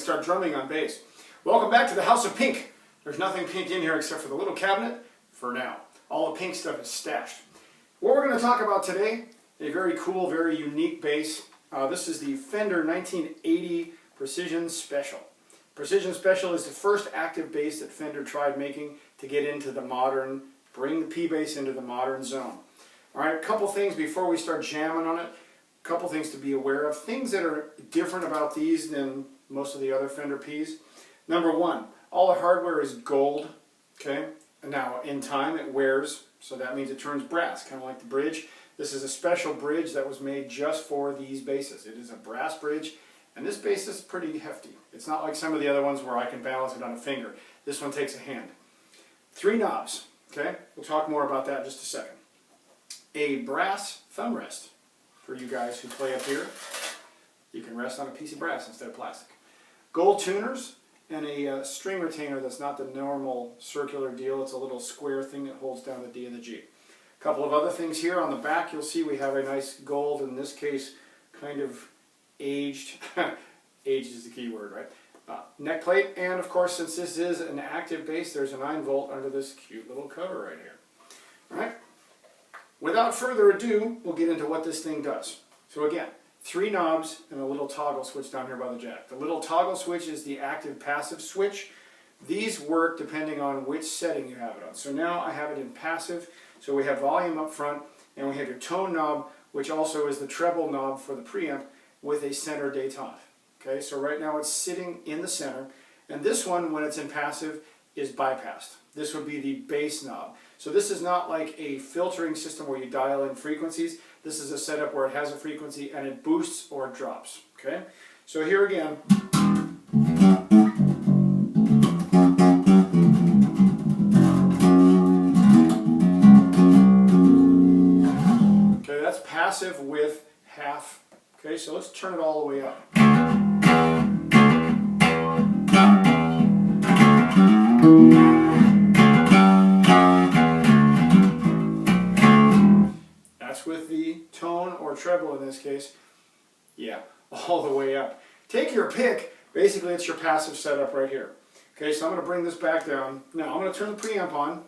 start drumming on bass. Welcome back to the House of Pink. There's nothing pink in here except for the little cabinet for now. All the pink stuff is stashed. What we're going to talk about today, a very cool, very unique bass. This is the Fender 1980 Precision Special. Precision Special is the first active bass that Fender tried making to get into the modern, bring the P bass into the modern zone. Alright, a couple things before we start jamming on it. A couple things to be aware of. Things that are different about these than most of the other Fender Ps. Number one, all the hardware is gold. Okay, and now in time it wears, so that means it turns brass, kind of like the bridge. This is a special bridge that was made just for these basses. It is a brass bridge, and this bass is pretty hefty. It's not like some of the other ones where I can balance it on a finger. This one takes a hand. 3 knobs. Okay, we'll talk more about that in just a second. A brass thumb rest. For you guys who play up here, you can rest on a piece of brass instead of plastic. Gold tuners and a string retainer that's not the normal circular deal. It's a little square thing that holds down the D and the G. A couple of other things here on the back. You'll see we have a nice gold, in this case, kind of aged. Aged is the key word, right? Neck plate, and of course, since this is an active bass, there's a 9-volt under this cute little cover right here. All right. Without further ado, we'll get into what this thing does. So again, 3 knobs and a little toggle switch down here by the jack. The little toggle switch is the active-passive switch. These work depending on which setting you have it on. So now I have it in passive, so we have volume up front, and we have your tone knob, which also is the treble knob for the preamp with a center détente. Okay, so right now it's sitting in the center, and this one, when it's in passive, is bypassed. This would be the bass knob. So this is not like a filtering system where you dial in frequencies. This is a setup where it has a frequency and it boosts or it drops. Okay? So here again. Okay, that's passive with half. Okay, so let's turn it all the way up. With the tone or treble in this case, yeah, all the way up. Take your pick. Basically, it's your passive setup right here. Okay, so I'm going to bring this back down. Now I'm going to turn the preamp on.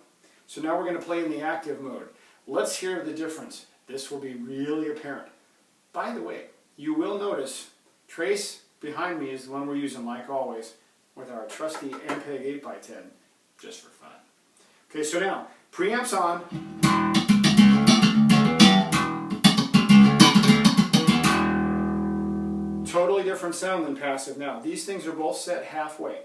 So now we're going to play in the active mode. Let's hear the difference. This will be really apparent. By the way, you will notice trace behind me is the one we're using, like always, with our trusty MPEG 8x10, just for fun. Okay, so now preamp's on. Totally different sound than passive now. These things are both set halfway.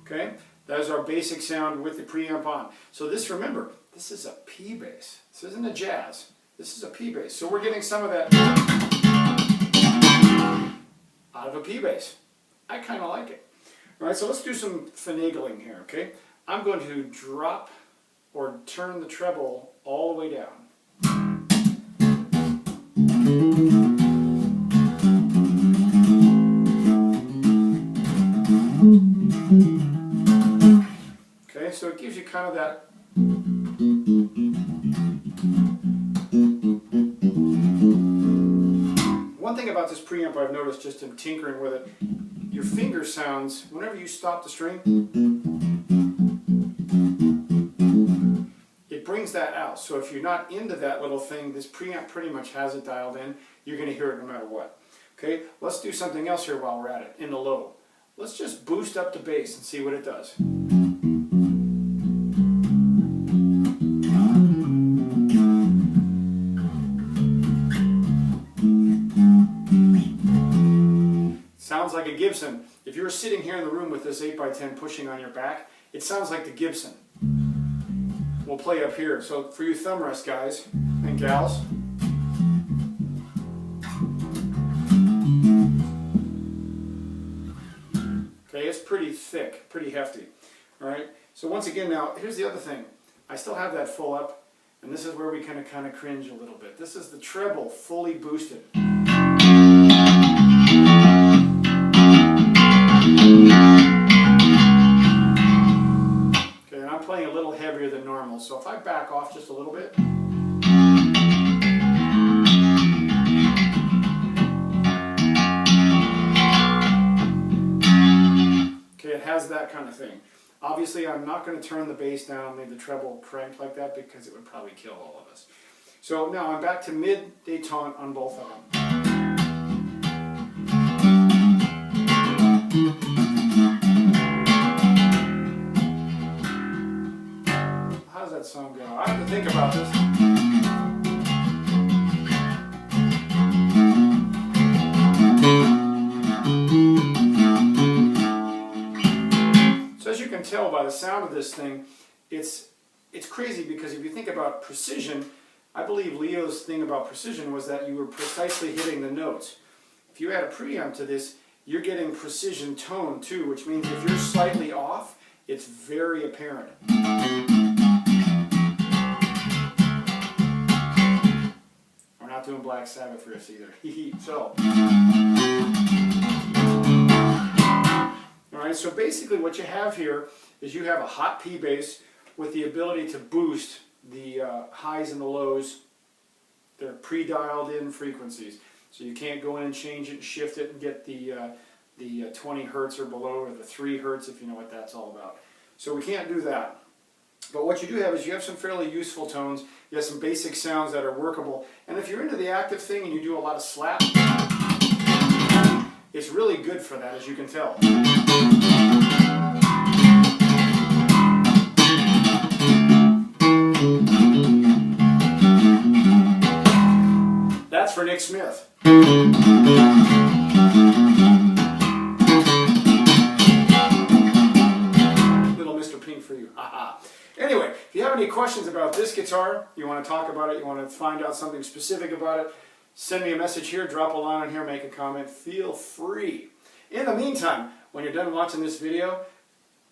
Okay, that is our basic sound with the preamp on. So this, remember, this is a P bass. This isn't a jazz. This is a P bass. So we're getting some of that out of a P bass. I kind of like it. All right, so let's do some finagling here, okay? I'm going to drop or turn the treble all the way down. Okay, so it gives you kind of that. One thing about this preamp I've noticed just in tinkering with it, your finger sounds, whenever you stop the string, it brings that out. So if you're not into that little thing, this preamp pretty much has it dialed in. You're going to hear it no matter what. Okay, let's do something else here while we're at it, in the low. Let's just boost up the bass and see what it does. Sounds like a Gibson. If you were sitting here in the room with this 8x10 pushing on your back, it sounds like the Gibson. We'll play up here. So for you thumb rest guys and gals, okay, it's pretty thick, pretty hefty. All right. So once again, now here's the other thing. I still have that full up, and this is where we kind of cringe a little bit. This is the treble fully boosted. Okay, and I'm playing a little heavier than normal, so if I back off just a little bit, that kind of thing. Obviously, I'm not going to turn the bass down, make the treble cranked like that, because it would probably kill all of us. So now I'm back to mid-detente on both of them. How does that song go? I have to think about this. So as you can tell by the sound of this thing, it's crazy, because if you think about precision, I believe Leo's thing about precision was that you were precisely hitting the notes. If you add a preamp to this, you're getting precision tone too, which means if you're slightly off, it's very apparent. We're not doing Black Sabbath riffs either. So, alright, so basically what you have here is you have a hot P bass with the ability to boost the highs and the lows. They're pre-dialed in frequencies, so you can't go in and change it and shift it and get the 20 hertz or below, or the 3 hertz, if you know what that's all about. So we can't do that. But what you do have is you have some fairly useful tones, you have some basic sounds that are workable, and if you're into the active thing and you do a lot of slap, it's really good for that, as you can tell. That's for Nick Smith. Little Mr. Pink for you. Anyway, if you have any questions about this guitar, you want to talk about it, you want to find out something specific about it, send me a message here, drop a line on here, make a comment, feel free. In the meantime, when you're done watching this video,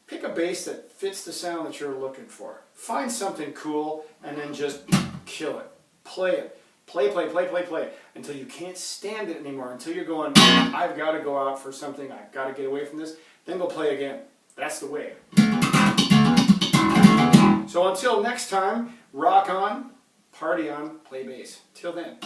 pick a bass that fits the sound that you're looking for. Find something cool and then just kill it. Play it. Play, play, play, play, play, until you can't stand it anymore, until you're going, I've got to go out for something, I've got to get away from this, then go play again. That's the way. So until next time, rock on, party on, play bass. Till then.